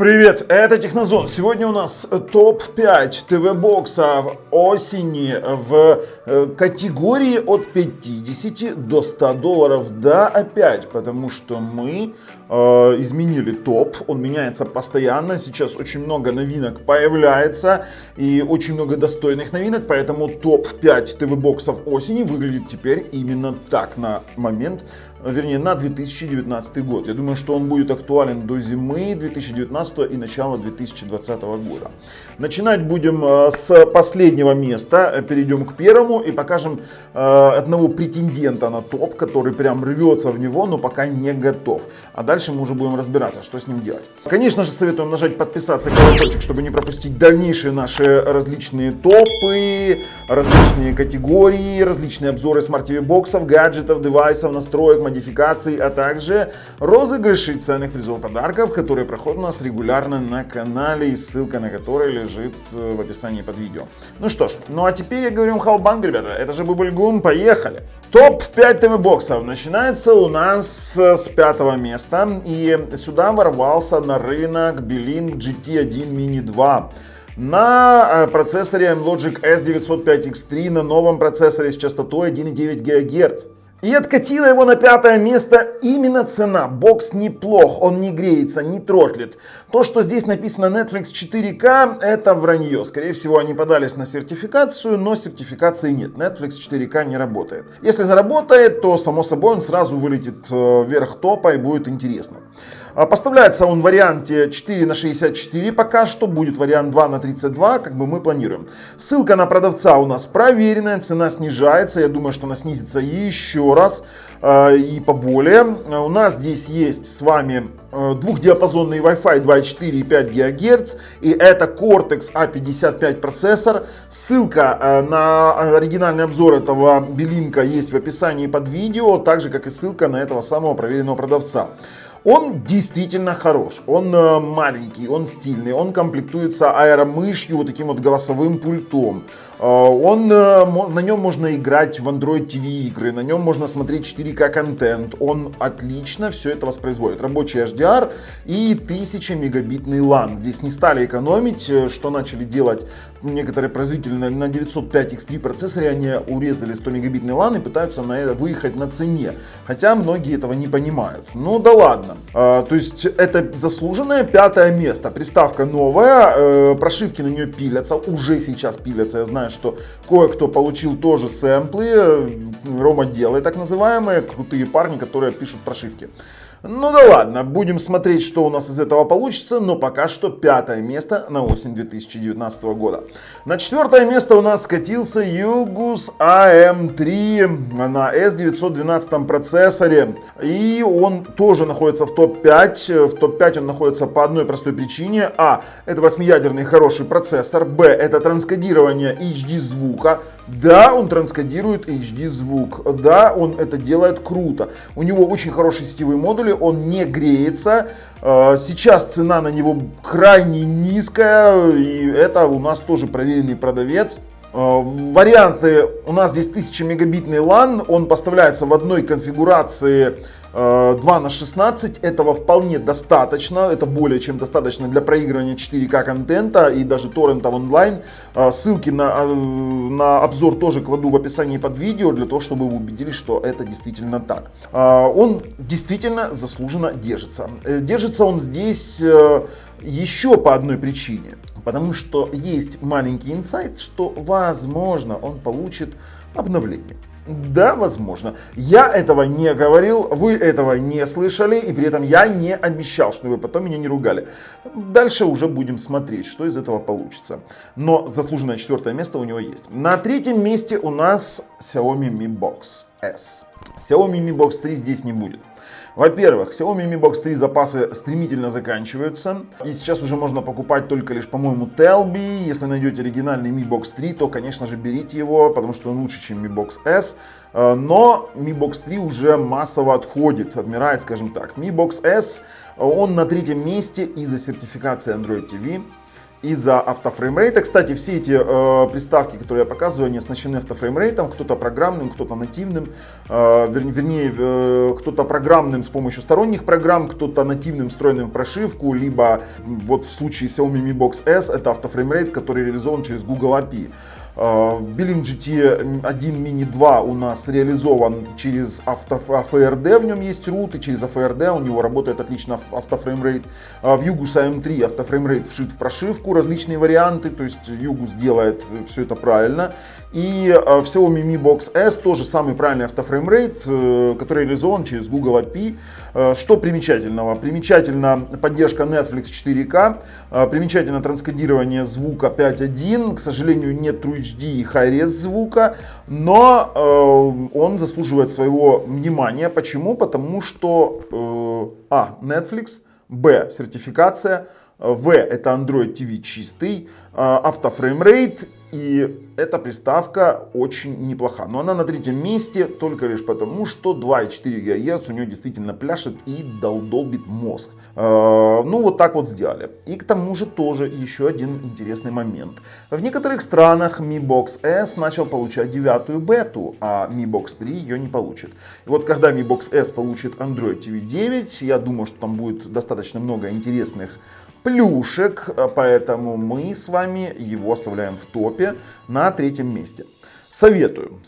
Привет, это Технозон. Сегодня у нас топ-5 ТВ-боксов осени в категории от 50 до 100 долларов. Да, опять, потому что мы изменили топ, он меняется постоянно. Сейчас очень много новинок появляется и очень много достойных новинок, поэтому топ-5 ТВ-боксов осени выглядит теперь именно так на момент, вернее на 2019 год. Я думаю, что он будет актуален до зимы 2019 и начала 2020 года. Начинать будем с последнего места, перейдем к первому и покажем одного претендента на топ, который прям рвется в него, но пока не готов. А дальше мы уже будем разбираться, что с ним делать. Конечно же, советуем нажать подписаться, колокольчик, чтобы не пропустить дальнейшие наши различные топы, различные категории, различные обзоры смарт-ТВ боксов, гаджетов, девайсов, настроек, модификаций, а также розыгрыши ценных призовых подарков, которые проходят у нас регулярно на канале, и ссылка на который лежит в описании под видео. Ну что ж, ну а теперь я говорю халбанг, ребята, это же Бубльгум, поехали! Топ-5 ТВ-боксов начинается у нас с 5 места, и сюда ворвался на рынок Belink GT1 Mini 2. На процессоре Logic S905X3 на новом процессоре с частотой 1,9 ГГц. И откатила его на 5 место именно цена. Бокс неплох, он не греется, не тротлит. То, что здесь написано Netflix 4K, это вранье. Скорее всего, они подались на сертификацию, но сертификации нет. Netflix 4K не работает. Если заработает, то само собой он сразу вылетит вверх топа и будет интересно. Поставляется он в варианте 4х64 пока что, будет вариант 2х32, как бы мы планируем. Ссылка на продавца у нас проверенная, цена снижается, я думаю, что она снизится еще раз и поболее. У нас здесь есть с вами двухдиапазонный Wi-Fi 2.4 и 5 ГГц, и это Cortex A55 процессор. Ссылка на оригинальный обзор этого Белинка есть в описании под видео, так же как и ссылка на этого самого проверенного продавца. Он действительно хорош, он маленький, он стильный, он комплектуется аэромышью, вот таким вот голосовым пультом. На нем можно играть в Android TV игры, на нем можно смотреть 4К контент, он отлично все это воспроизводит. Рабочий HDR и 1000 мегабитный LAN. Здесь не стали экономить, что начали делать некоторые производители на 905X3 процессоре, они урезали 100 мегабитный LAN и пытаются на это выехать на цене. Хотя многие этого не понимают. Ну да ладно. То есть это заслуженное 5 место. Приставка новая, прошивки на нее пилятся, уже сейчас пилятся. Я знаю, что кое-кто получил тоже сэмплы, рома-делы так называемые, крутые парни, которые пишут прошивки. Ну да ладно, будем смотреть, что у нас из этого получится, но пока что 5 место на осень 2019 года. На 4 место у нас скатился Yugus AM3 на S912 процессоре, и он тоже находится в топ-5. В топ-5 он находится по одной простой причине: а, это 8-ядерный хороший процессор, б, это транскодирование HD звука. Да, он транскодирует HD звук, да, он это делает круто. У него очень хорошие сетевые модули, он не греется. Сейчас цена на него крайне низкая, и это у нас тоже проверенный продавец. Варианты: у нас здесь 1000 мегабитный LAN, он поставляется в одной конфигурации 2х16, этого вполне достаточно, это более чем достаточно для проигрывания 4К контента и даже торрентов онлайн. Ссылки на обзор тоже кладу в описании под видео, для того, чтобы вы убедились, что это действительно так. Он действительно заслуженно держится. Держится он здесь еще по одной причине. Потому что есть маленький инсайт, что возможно он получит обновление. Да, возможно. Я этого не говорил, вы этого не слышали, и при этом я не обещал, что вы потом меня не ругали. Дальше уже будем смотреть, что из этого получится. Но заслуженное 4 место у него есть. На 3 месте у нас Xiaomi Mi Box S. Xiaomi Mi Box 3 здесь не будет. Во-первых, Xiaomi Mi Box 3 запасы стремительно заканчиваются. И сейчас уже можно покупать только лишь, по-моему, Telby. Если найдете оригинальный Mi Box 3, то, конечно же, берите его, потому что он лучше, чем Mi Box S. Но Mi Box 3 уже массово отходит, отмирает, скажем так. Mi Box S, он на 3 месте из-за сертификации Android TV. из-за автофреймрейта. Кстати, все эти приставки, которые я показываю, они оснащены автофреймрейтом, кто-то программным, кто-то нативным, вернее, кто-то программным с помощью сторонних программ, кто-то нативным, встроенным в прошивку, либо вот в случае Xiaomi Mi Box S это автофреймрейт, который реализован через Google API. Bling GT 1 Mini 2 у нас реализован через AFRD, в нем есть root, и через AFRD у него работает отлично автофреймрейт. В Yugus AM3 автофреймрейт вшит в прошивку, различные варианты, то есть Yugus делает все это правильно. И в Xiaomi Mi Box S тоже самый правильный автофреймрейт, который реализован через Google API. Что примечательного? Примечательна поддержка Netflix 4K, примечательно транскодирование звука 5.1, к сожалению нет True HD и Hi-Res звука, но он заслуживает своего внимания. Почему? Потому что Netflix, б. Сертификация, в. это Android TV чистый, автофреймрейт. И эта приставка очень неплоха. Но она на третьем месте только лишь потому, что 2,4 ГГц у нее действительно пляшет и долбит мозг. Ну вот так вот сделали. И к тому же тоже еще один интересный момент. В некоторых странах Mi Box S начал получать 9-ю бету, а Mi Box 3 ее не получит. И вот когда Mi Box S получит Android TV 9, я думаю, что там будет достаточно много интересных плюшек, поэтому мы с вами его оставляем в топе на третьем месте. Советую.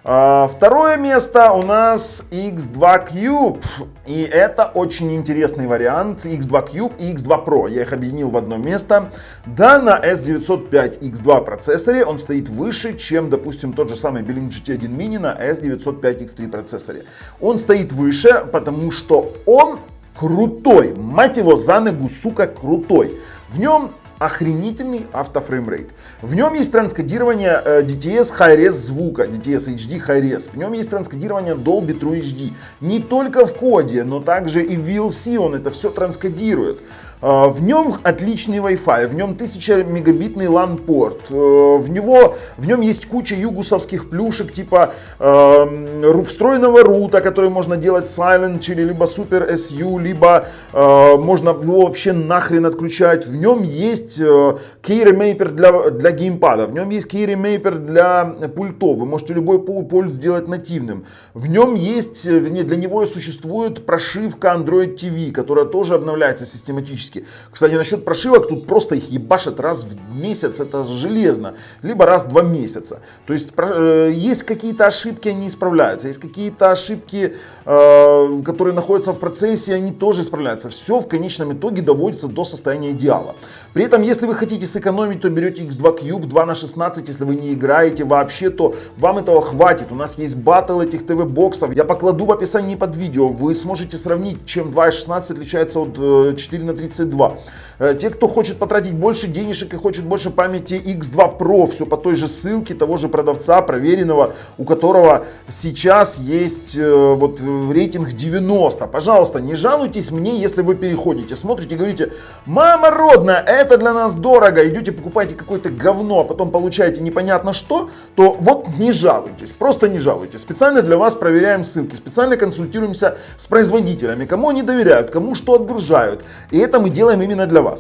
Второе место у нас X2 Cube. И это очень интересный вариант. X2 Cube и X2 Pro. Я их объединил в одно место. Да, на S905X2 процессоре он стоит выше, чем, допустим, тот же самый Bling GT 1 Mini на S905X3 процессоре. Он стоит выше, потому что он крутой, мать его за ногу, сука, крутой. В нем охренительный автофреймрейт. В нем есть транскодирование DTS Hi-Res звука, DTS HD Hi-Res. В нем есть транскодирование Dolby True HD. Не только в коде, но также и в VLC он это все транскодирует. В нем отличный Wi-Fi, в нем 1000 мегабитный LAN-порт, в нем есть куча югусовских плюшек типа встроенного рута, который можно делать Silent или либо Super SU, либо можно его вообще нахрен отключать. В нем есть Key Remaper для геймпада, в нем есть Key Remaper для пультов, вы можете любой пульт сделать нативным. В нем есть, для него существует прошивка Android TV, которая тоже обновляется систематически. Кстати, насчет прошивок, тут просто их ебашат раз в месяц, это железно, либо раз в 2 месяца. То есть есть какие-то ошибки, они исправляются, есть какие-то ошибки, которые находятся в процессе, они тоже исправляются. Все в конечном итоге доводится до состояния идеала. При этом, если вы хотите сэкономить, то берете X2 Cube 2/16, если вы не играете вообще, то вам этого хватит. У нас есть баттл этих ТВ-боксов, я покладу в описании под видео, вы сможете сравнить, чем 2.16 отличается от 4/32. Те, кто хочет потратить больше денежек и хочет больше памяти, X2 Pro, все по той же ссылке того же продавца, проверенного, у которого сейчас есть вот рейтинг 90. Пожалуйста, не жалуйтесь мне, если вы переходите, смотрите и говорите: мама родная, это для нас дорого, идете покупаете какое-то говно, а потом получаете непонятно что, то вот не жалуйтесь, просто не жалуйтесь. Специально для вас проверяем ссылки, специально консультируемся с производителями, кому они доверяют, кому что отгружают. И это мы делаем именно для вас.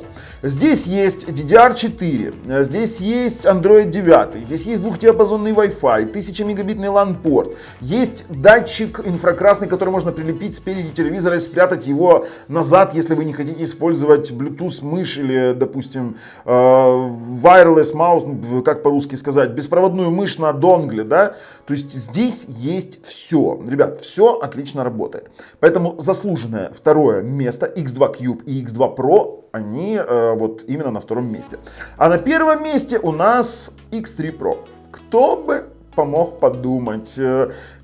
Здесь есть DDR4, здесь есть Android 9, здесь есть двухдиапазонный Wi-Fi, 1000 мегабитный LAN-порт, есть датчик инфракрасный, который можно прилепить спереди телевизора и спрятать его назад, если вы не хотите использовать Bluetooth мышь или, допустим, wireless mouse, как по-русски сказать, беспроводную мышь на донгле, да? То есть здесь есть все. Ребят, все отлично работает. Поэтому заслуженное второе место X2 Cube и X2 Pro, они вот именно на втором месте. А на первом месте у нас X3 Pro. Кто бы помог подумать.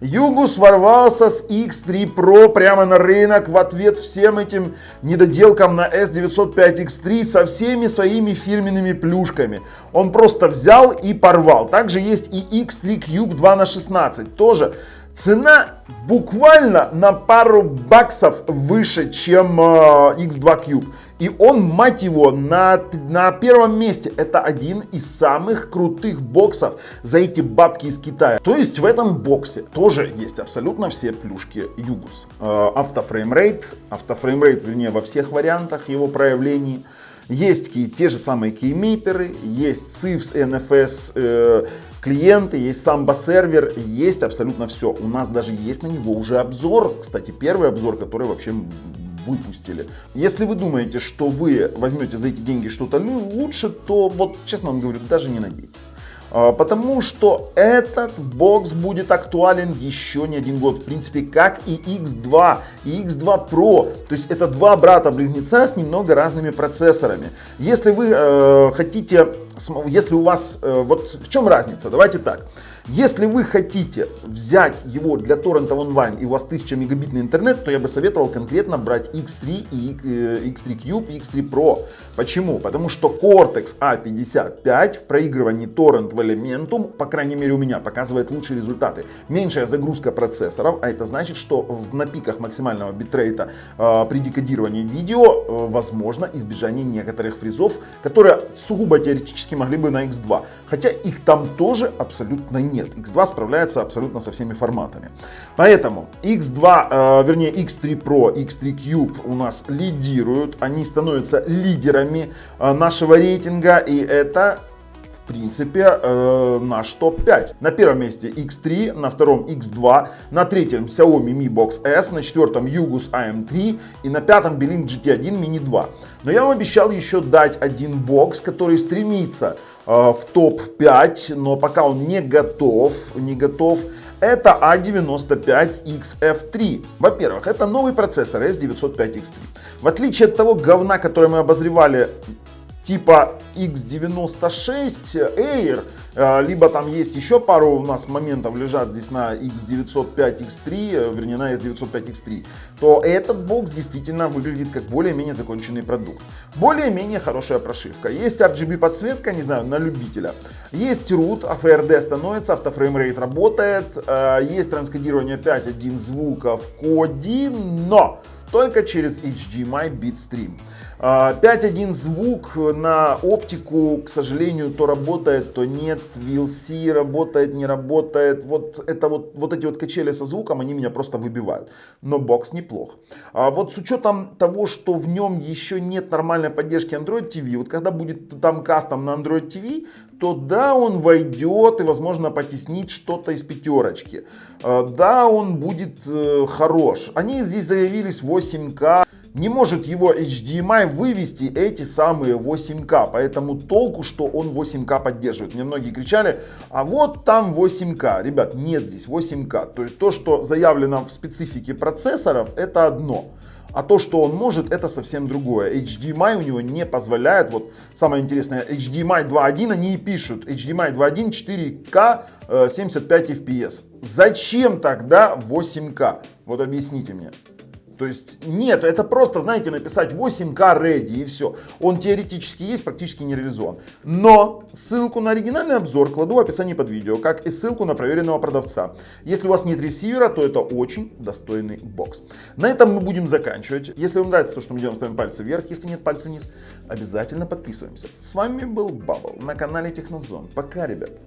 Yugus ворвался с X3 Pro прямо на рынок в ответ всем этим недоделкам на S905X3 со всеми своими фирменными плюшками. Он просто взял и порвал. Также есть и X3 Cube 2/16. Тоже цена буквально на пару баксов выше, чем X2 Cube. И он, мать его, на первом месте. Это один из самых крутых боксов за эти бабки из Китая. То есть в этом боксе тоже есть абсолютно все плюшки Yugus. Автофреймрейт, вернее, во всех вариантах его проявлений. Есть те же самые кеймейперы, есть CIFS, NFS клиенты, есть Samba сервер, есть абсолютно все. У нас даже есть на него уже обзор, кстати, первый обзор, который вообще выпустили. Если вы думаете, что вы возьмете за эти деньги что-то лучше, то вот, честно вам говорю, даже не надейтесь. Потому что этот бокс будет актуален еще не один год. В принципе, как и X2 и X2 Pro. То есть это два брата-близнеца с немного разными процессорами. Если вы хотите, если у вас, вот в чем разница? Давайте так. Если вы хотите взять его для торрента онлайн и у вас 1000 мегабитный интернет, то я бы советовал конкретно брать X3 и X3 Cube и X3 Pro. Почему? Потому что Cortex A55 в проигрывании торрент в Elementum, по крайней мере у меня, показывает лучшие результаты. Меньшая загрузка процессоров, а это значит, что на пиках максимального битрейта при декодировании видео возможно избежание некоторых фризов, которые сугубо теоретически могли бы на X2. Хотя их там тоже абсолютно нет. X2 справляется абсолютно со всеми форматами. Поэтому X2, вернее X3 Pro, X3 Cube у нас лидируют. Они становятся лидерами нашего рейтинга. И это, в принципе, наш топ-5. На первом месте X3, на втором X2, на третьем Xiaomi Mi Box S, на четвертом Yugus AM3 и на пятом Belink GT1 Mini 2. Но я вам обещал еще дать один бокс, который стремится в топ-5, но пока он не готов. Это A95XF3. Во-первых, это новый процессор S905X3. В отличие от того говна, который мы обозревали, типа X96 Air, либо там есть еще пару у нас моментов лежат здесь на X905X3, вернее на S905X3, то этот бокс действительно выглядит как более-менее законченный продукт. Более-менее хорошая прошивка. Есть RGB подсветка, не знаю, на любителя. Есть root, FRD становится, автофреймрейт работает, есть транскодирование 5.1 звука в коде, но только через HDMI Bitstream. 5.1 звук на оптику, к сожалению, то работает, то нет. VLC работает, не работает. Вот эти вот качели со звуком, они меня просто выбивают. Но бокс неплох. Вот с учетом того, что в нем еще нет нормальной поддержки Android TV, вот когда будет там кастом на Android TV, то да, он войдет и, возможно, потеснит что-то из пятерочки. Да, он будет хорош. Они здесь заявились 8К. Не может его HDMI вывести эти самые 8К, поэтому толку, что он 8К поддерживает. Мне многие кричали, а вот там 8К. Ребят, нет здесь 8К. То есть то, что заявлено в специфике процессоров, это одно. А то, что он может, это совсем другое. HDMI у него не позволяет. Вот самое интересное, HDMI 2.1 они и пишут. HDMI 2.1 4К 75 FPS. Зачем тогда 8К? Вот объясните мне. То есть нет, это просто, знаете, написать 8К ready и все. Он теоретически есть, практически не реализован. Но ссылку на оригинальный обзор кладу в описании под видео, как и ссылку на проверенного продавца. Если у вас нет ресивера, то это очень достойный бокс. На этом мы будем заканчивать. Если вам нравится то, что мы делаем, ставим пальцы вверх. Если нет, пальцы вниз. Обязательно подписываемся. С вами был Bubble на канале Технозон. Пока, ребят.